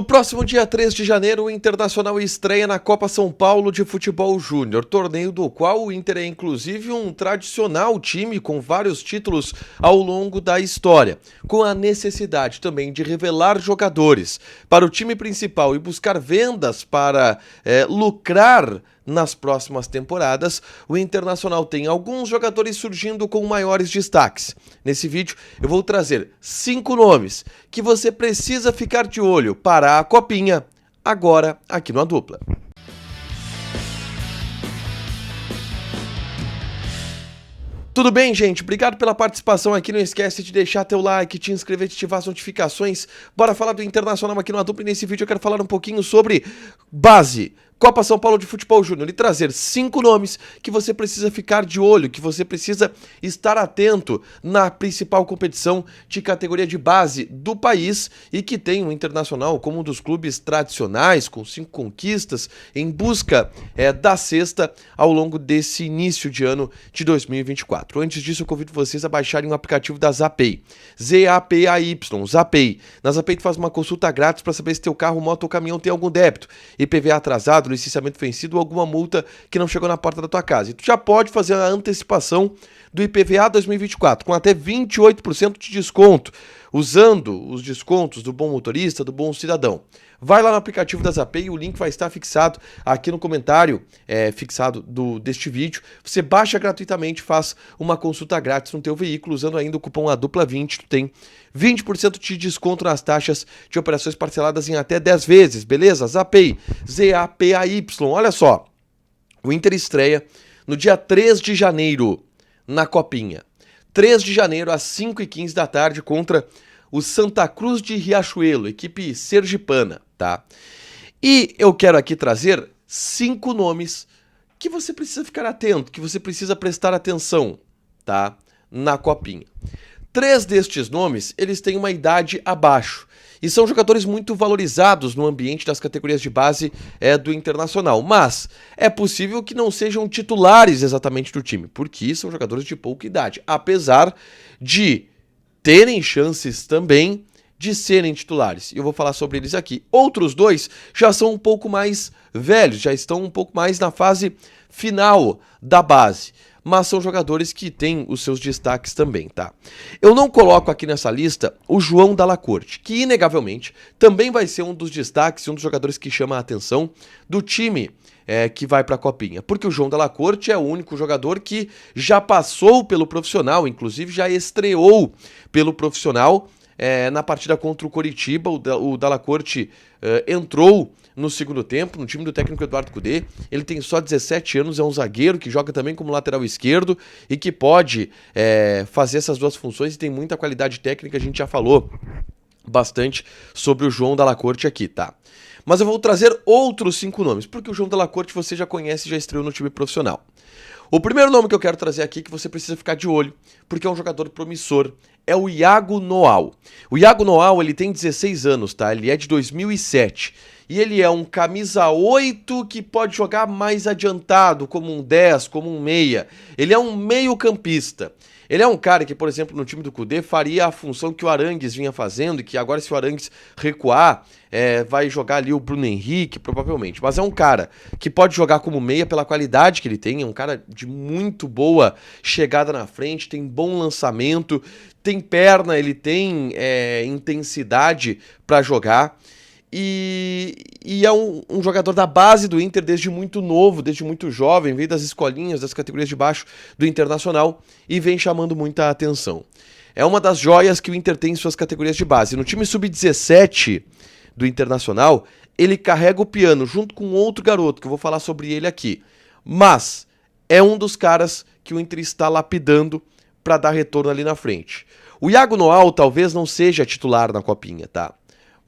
No próximo dia 3 de janeiro, o Internacional estreia na Copa São Paulo de Futebol Júnior, torneio do qual o Inter é inclusive um tradicional time com vários títulos ao longo da história, com a necessidade também de revelar jogadores para o time principal e buscar vendas para lucrar nas próximas temporadas. O Internacional tem alguns jogadores surgindo com maiores destaques. Nesse vídeo eu vou trazer 5 nomes que você precisa ficar de olho para a Copinha, agora aqui no A Dupla. Tudo bem, gente? Obrigado pela participação aqui. Não esquece de deixar teu like, te inscrever, te ativar as notificações. Bora falar do Internacional aqui no A Dupla. E nesse vídeo eu quero falar um pouquinho sobre base, Copa São Paulo de Futebol Júnior, e trazer 5 nomes que você precisa ficar de olho, que você precisa estar atento na principal competição de categoria de base do país e que tem o Internacional como um dos clubes tradicionais, com 5 conquistas, em busca da sexta ao longo desse início de ano de 2024. Antes disso, eu convido vocês a baixarem o aplicativo da Zapay, Z-A-P-A-Y, Zapay. Na Zapay tu faz uma consulta grátis para saber se teu carro, moto ou caminhão tem algum débito, IPVA atrasado, licenciamento vencido ou alguma multa que não chegou na porta da tua casa. E tu já pode fazer a antecipação do IPVA 2024 com até 28% de desconto, usando os descontos do Bom Motorista, do Bom Cidadão. Vai lá no aplicativo da Zapay, o link vai estar fixado aqui no comentário fixado deste vídeo. Você baixa gratuitamente, faz uma consulta grátis no teu veículo, usando ainda o cupom ADUPLA20, tu tem 20% de desconto nas taxas de operações parceladas em até 10 vezes, beleza? Zapay, Z-A-P-A-Y. Olha só, o Inter estreia no dia 3 de janeiro na Copinha. 3 de janeiro às 5h15 da tarde contra o Santa Cruz de Riachuelo, equipe sergipana, tá? E eu quero aqui trazer 5 nomes que você precisa ficar atento, que você precisa prestar atenção, tá? Na Copinha. 3 destes nomes, eles têm uma idade abaixo e são jogadores muito valorizados no ambiente das categorias de base do Internacional, mas é possível que não sejam titulares exatamente do time, porque são jogadores de pouca idade, apesar de terem chances também de serem titulares. E eu vou falar sobre eles aqui. Outros 2 já são um pouco mais velhos, já estão um pouco mais na fase final da base, mas são jogadores que têm os seus destaques também, tá? Eu não coloco aqui nessa lista o João Dalla Corte, que inegavelmente também vai ser um dos destaques e um dos jogadores que chama a atenção do time que vai para a Copinha, porque o João Dalla Corte é o único jogador que já passou pelo profissional, inclusive já estreou pelo profissional na partida contra o Coritiba. O Dalla Corte entrou no segundo tempo, no time do técnico Eduardo Cudê. Ele tem só 17 anos, é um zagueiro que joga também como lateral esquerdo e que pode fazer essas duas funções e tem muita qualidade técnica. A gente já falou bastante sobre o João Dalla Corte aqui, tá? Mas eu vou trazer outros 5 nomes, porque o João Dalla Corte você já conhece e já estreou no time profissional. O primeiro nome que eu quero trazer aqui, que você precisa ficar de olho, porque é um jogador promissor, é o Iago Noal. O Iago Noal, ele tem 16 anos, tá? Ele é de 2007. E ele é um camisa 8 que pode jogar mais adiantado, como um 10, como um meia. Ele é um meio-campista. Ele é um cara que, por exemplo, no time do Cudê faria a função que o Arangues vinha fazendo, e que agora, se o Arangues recuar, vai jogar ali o Bruno Henrique, provavelmente. Mas é um cara que pode jogar como meia pela qualidade que ele tem, é um cara de muito boa chegada na frente, tem bom lançamento, tem perna, ele tem intensidade para jogar. E é um jogador da base do Inter desde muito novo, desde muito jovem, veio das escolinhas, das categorias de baixo do Internacional e vem chamando muita atenção. É uma das joias que o Inter tem em suas categorias de base. No time sub-17 do Internacional, ele carrega o piano junto com outro garoto, que eu vou falar sobre ele aqui. Mas é um dos caras que o Inter está lapidando para dar retorno ali na frente. O Iago Noal talvez não seja titular na Copinha, tá?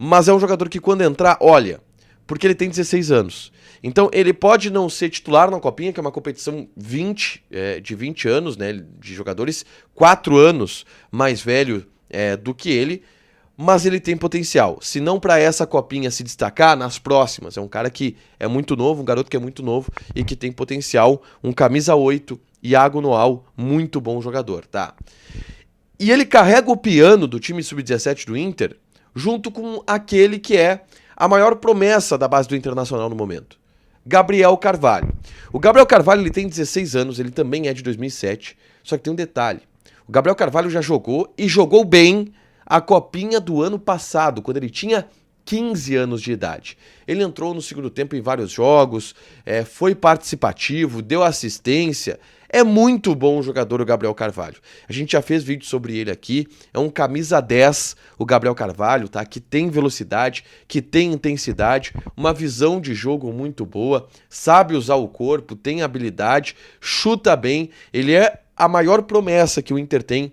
Mas é um jogador que quando entrar, olha, porque ele tem 16 anos. Então ele pode não ser titular na Copinha, que é uma competição de 20 anos, né, de jogadores 4 anos mais velho do que ele, mas ele tem potencial. Se não para essa Copinha se destacar, nas próximas. É um cara que é muito novo, um garoto que é muito novo e que tem potencial. Um camisa 8, Iago Noal, muito bom jogador, tá? E ele carrega o piano do time sub-17 do Inter junto com aquele que é a maior promessa da base do Internacional no momento. Gabriel Carvalho. O Gabriel Carvalho ele tem 16 anos, ele também é de 2007, só que tem um detalhe. O Gabriel Carvalho já jogou e jogou bem a copinha do ano passado, quando ele tinha 15 anos de idade. Ele entrou no segundo tempo em vários jogos, foi participativo, deu assistência. É muito bom o jogador, o Gabriel Carvalho. A gente já fez vídeo sobre ele aqui. É um camisa 10, o Gabriel Carvalho, tá? Que tem velocidade, que tem intensidade, uma visão de jogo muito boa, sabe usar o corpo, tem habilidade, chuta bem. Ele é a maior promessa que o Inter tem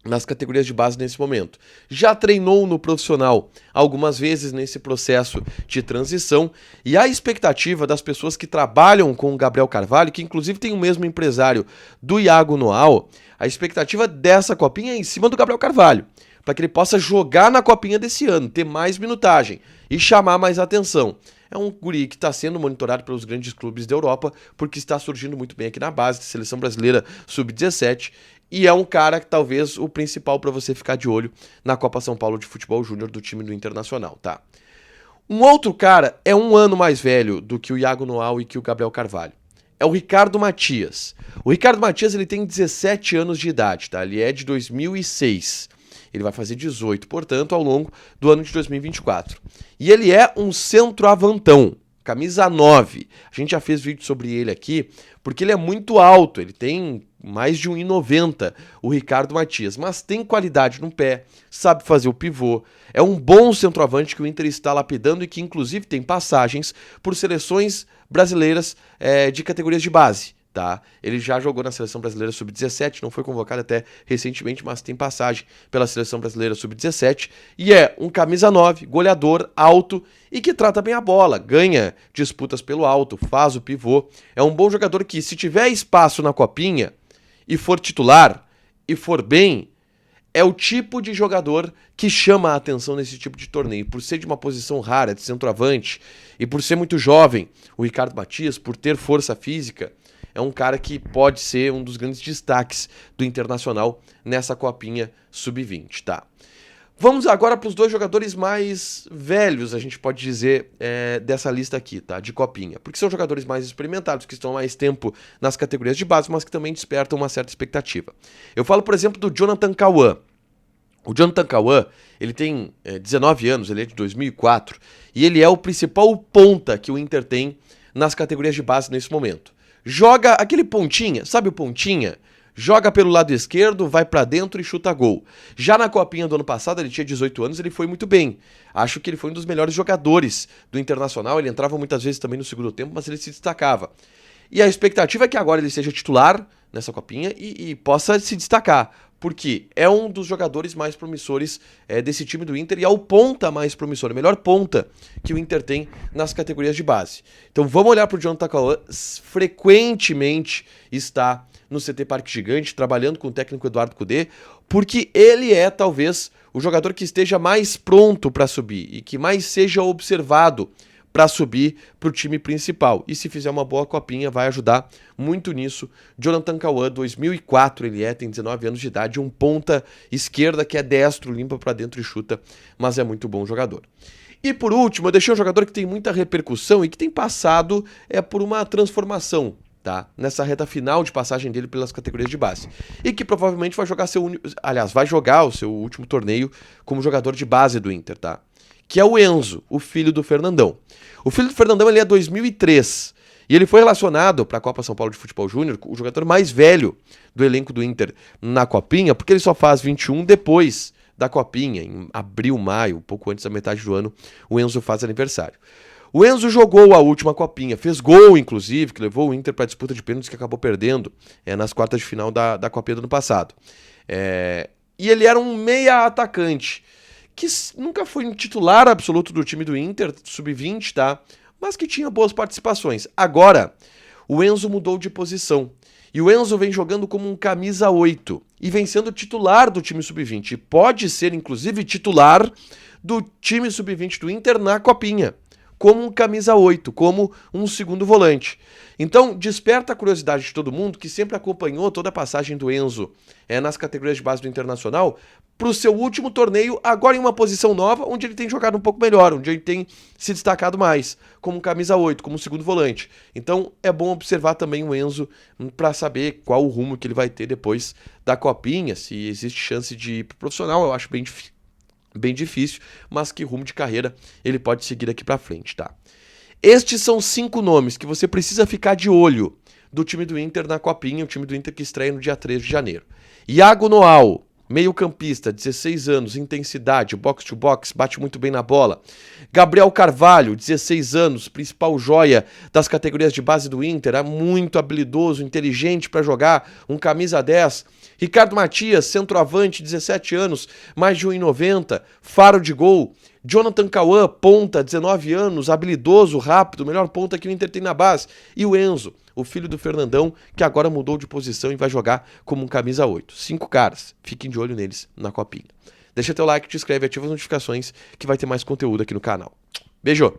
nas categorias de base nesse momento. Já treinou no profissional algumas vezes nesse processo de transição, e a expectativa das pessoas que trabalham com o Gabriel Carvalho, que inclusive tem o mesmo empresário do Iago Noal, a expectativa dessa copinha é em cima do Gabriel Carvalho, para que ele possa jogar na copinha desse ano, ter mais minutagem e chamar mais atenção. É um guri que está sendo monitorado pelos grandes clubes da Europa, porque está surgindo muito bem aqui na base da Seleção Brasileira Sub-17, e é um cara que talvez o principal para você ficar de olho na Copa São Paulo de Futebol Júnior do time do Internacional, tá? Um outro cara é um ano mais velho do que o Iago Noal e que o Gabriel Carvalho. É o Ricardo Matias. O Ricardo Matias ele tem 17 anos de idade, tá? Ele é de 2006. Ele vai fazer 18, portanto, ao longo do ano de 2024. E ele é um centroavantão, camisa 9. A gente já fez vídeo sobre ele aqui, porque ele é muito alto, ele tem mais de 1,90, o Ricardo Matias, mas tem qualidade no pé, sabe fazer o pivô, é um bom centroavante que o Inter está lapidando e que inclusive tem passagens por seleções brasileiras de categorias de base. Tá? Ele já jogou na Seleção Brasileira Sub-17, não foi convocado até recentemente, mas tem passagem pela Seleção Brasileira Sub-17 e é um camisa 9, goleador, alto e que trata bem a bola, ganha disputas pelo alto, faz o pivô. É um bom jogador que, se tiver espaço na copinha e for titular e for bem, é o tipo de jogador que chama a atenção nesse tipo de torneio. Por ser de uma posição rara, de centroavante, e por ser muito jovem, o Ricardo Matias, por ter força física, é um cara que pode ser um dos grandes destaques do Internacional nessa copinha sub-20, tá? Vamos agora para os dois jogadores mais velhos, a gente pode dizer, dessa lista aqui, tá? De copinha. Porque são jogadores mais experimentados, que estão há mais tempo nas categorias de base, mas que também despertam uma certa expectativa. Eu falo, por exemplo, do Jonathan Cauã. O Jonathan Cauã, ele tem 19 anos, ele é de 2004, e ele é o principal ponta que o Inter tem nas categorias de base nesse momento. Joga aquele pontinha, sabe o pontinha? Joga pelo lado esquerdo, vai pra dentro e chuta gol. Já na copinha do ano passado, ele tinha 18 anos, ele foi muito bem. Acho que ele foi um dos melhores jogadores do Internacional, ele entrava muitas vezes também no segundo tempo, mas ele se destacava. E a expectativa é que agora ele seja titular nessa copinha e possa se destacar, porque é um dos jogadores mais promissores desse time do Inter e é o ponta mais promissor, a melhor ponta que o Inter tem nas categorias de base. Então vamos olhar para o Jonathan Cauã, frequentemente está no CT Parque Gigante, trabalhando com o técnico Eduardo Cudê, porque ele é talvez o jogador que esteja mais pronto para subir e que mais seja observado para subir para o time principal. E se fizer uma boa copinha, vai ajudar muito nisso. Jonathan Cauã, 2004, ele tem 19 anos de idade, um ponta esquerda que é destro, limpa para dentro e chuta, mas é muito bom jogador. E por último, eu deixei um jogador que tem muita repercussão e que tem passado por uma transformação, tá? Nessa reta final de passagem dele pelas categorias de base. E que provavelmente vai jogar vai jogar o seu último torneio como jogador de base do Inter, tá? Que é o Enzo, o filho do Fernandão. O filho do Fernandão ele é 2003 e ele foi relacionado para a Copa São Paulo de Futebol Júnior, o jogador mais velho do elenco do Inter na Copinha, porque ele só faz 21 depois da Copinha, em abril, maio, um pouco antes da metade do ano, o Enzo faz aniversário. O Enzo jogou a última Copinha, fez gol, inclusive, que levou o Inter para a disputa de pênaltis que acabou perdendo nas quartas de final da Copinha do ano passado. E ele era um meia atacante, que nunca foi um titular absoluto do time do Inter, sub-20, tá? Mas que tinha boas participações. Agora, o Enzo mudou de posição. E o Enzo vem jogando como um camisa 8. E vem sendo titular do time sub-20. E pode ser, inclusive, titular do time sub-20 do Inter na Copinha. como um camisa 8, como um segundo volante. Então, desperta a curiosidade de todo mundo que sempre acompanhou toda a passagem do Enzo nas categorias de base do Internacional para o seu último torneio, agora em uma posição nova, onde ele tem jogado um pouco melhor, onde ele tem se destacado mais, como um camisa 8, como um segundo volante. Então, é bom observar também o Enzo para saber qual o rumo que ele vai ter depois da Copinha, se existe chance de ir pro profissional, eu acho bem difícil, mas que rumo de carreira ele pode seguir aqui para frente, tá? Estes são 5 nomes que você precisa ficar de olho do time do Inter na Copinha, o time do Inter que estreia no dia 3 de janeiro. Iago Noal, meio-campista, 16 anos, intensidade, box to box, bate muito bem na bola. Gabriel Carvalho, 16 anos, principal joia das categorias de base do Inter, é muito habilidoso, inteligente para jogar, um camisa 10. Ricardo Matias, centroavante, 17 anos, mais de 1,90, faro de gol. Jonathan Cauã, ponta, 19 anos, habilidoso, rápido, melhor ponta que o Inter tem na base. E o Enzo, o filho do Fernandão, que agora mudou de posição e vai jogar como um camisa 8. 5 caras, fiquem de olho neles na Copinha. Deixa teu like, te inscreve, ativa as notificações que vai ter mais conteúdo aqui no canal. Beijo!